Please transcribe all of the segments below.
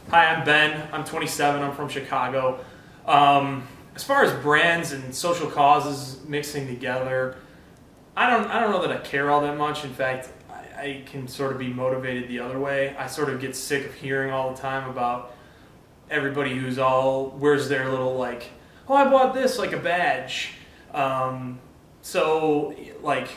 Hi, I'm Ben. I'm 27. I'm from Chicago. As far as brands and social causes mixing together, I don't know that I care all that much. In fact, I can sort of be motivated the other way. I sort of get sick of hearing all the time about everybody who's all wears their little like, oh, I bought this like a badge. So like,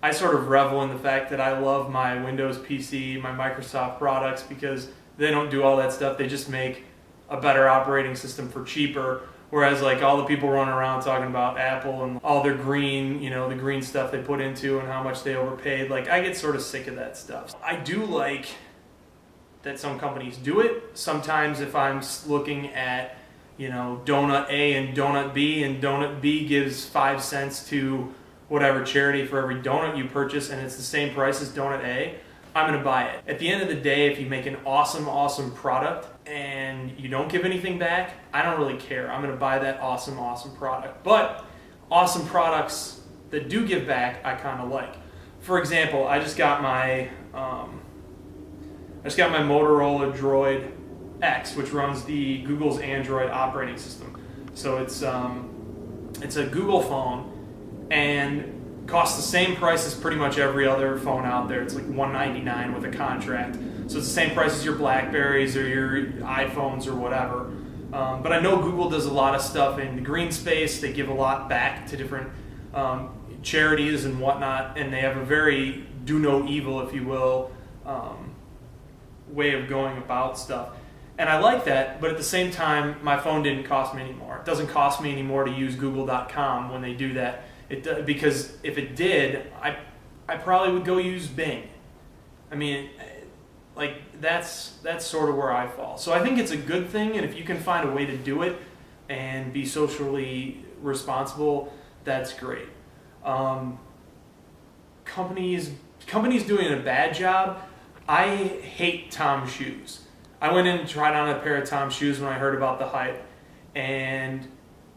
I sort of revel in the fact that I love my Windows PC, my Microsoft products, because they don't do all that stuff. They just make a better operating system for cheaper. Whereas like all the people running around talking about Apple and all their green, the green stuff they put into and how much they overpaid, like I get sort of sick of that stuff. I do like that some companies do it. Sometimes if I'm looking at, donut A and donut B, and donut B gives 5 cents to whatever charity for every donut you purchase, and it's the same price as donut A, I'm going to buy it. At the end of the day, if you make an awesome product and you don't give anything back, I don't really care. I'm going to buy that awesome product. But awesome products that do give back, I kind of like. For example, I just got my Motorola Droid X, which runs the Google's Android operating system. So it's a Google phone and costs the same price as pretty much every other phone out there. It's like $199 with a contract. So it's the same price as your Blackberries or your iPhones or whatever. But I know Google does a lot of stuff in the green space. They give a lot back to different charities and whatnot, and they have a very do no evil, if you will, way of going about stuff. And I like that, but at the same time, my phone didn't cost me anymore. It doesn't cost me anymore to use google.com when they do that. Because if it did, I probably would go use Bing. I mean, like that's sort of where I fall. So I think it's a good thing, and if you can find a way to do it and be socially responsible, that's great. Companies doing a bad job. I hate Tom's shoes. I went in and tried on a pair of Tom's shoes when I heard about the hype, and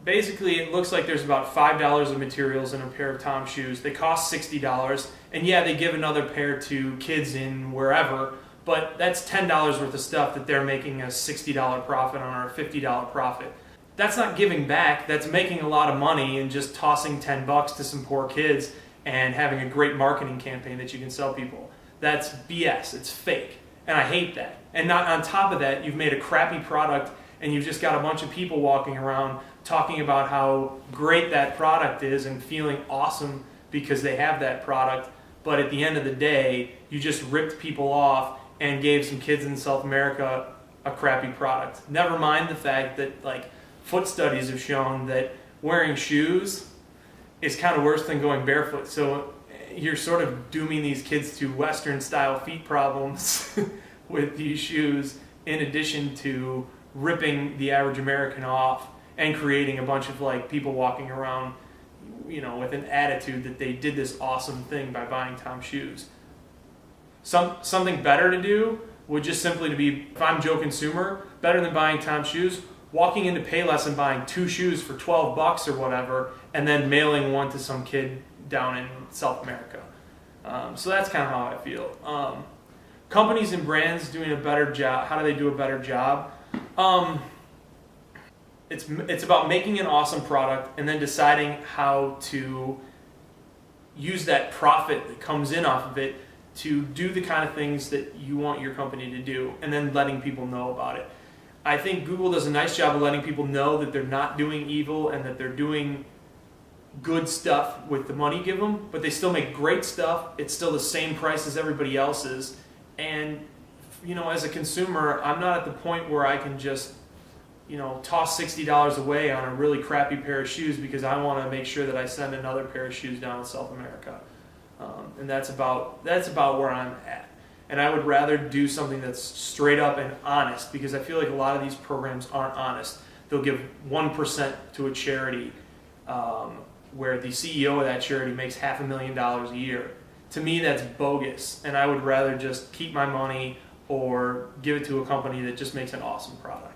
basically, it looks like there's about $5 of materials in a pair of Tom's shoes. They cost $60, and yeah, they give another pair to kids in wherever, but that's $10 worth of stuff that they're making a $60 profit on, or a $50 profit. That's not giving back. That's making a lot of money and just tossing $10 to some poor kids and having a great marketing campaign that you can sell people. That's BS. It's fake, and I hate that. And not on top of that, you've made a crappy product, and you've just got a bunch of people walking around talking about how great that product is and feeling awesome because they have that product, but at the end of the day, you just ripped people off and gave some kids in South America a crappy product. Never mind the fact that like foot studies have shown that wearing shoes is kind of worse than going barefoot. So you're sort of dooming these kids to Western style feet problems with these shoes, in addition to ripping the average American off and creating a bunch of like people walking around, with an attitude that they did this awesome thing by buying Tom's shoes. Something better to do would just simply to be, if I'm Joe Consumer, better than buying Tom's shoes, walking into Payless and buying 2 shoes for $12 or whatever, and then mailing one to some kid down in South America. So that's kind of how I feel. Companies and brands doing a better job. How do they do a better job? It's about making an awesome product and then deciding how to use that profit that comes in off of it to do the kind of things that you want your company to do, and then letting people know about it. I think Google does a nice job of letting people know that they're not doing evil and that they're doing good stuff with the money you give them, but they still make great stuff. It's still the same price as everybody else's. And, as a consumer, I'm not at the point where I can just toss $60 away on a really crappy pair of shoes because I want to make sure that I send another pair of shoes down to South America. And that's about where I'm at. And I would rather do something that's straight up and honest, because I feel like a lot of these programs aren't honest. They'll give 1% to a charity where the CEO of that charity makes $500,000 a year. To me, that's bogus, and I would rather just keep my money or give it to a company that just makes an awesome product.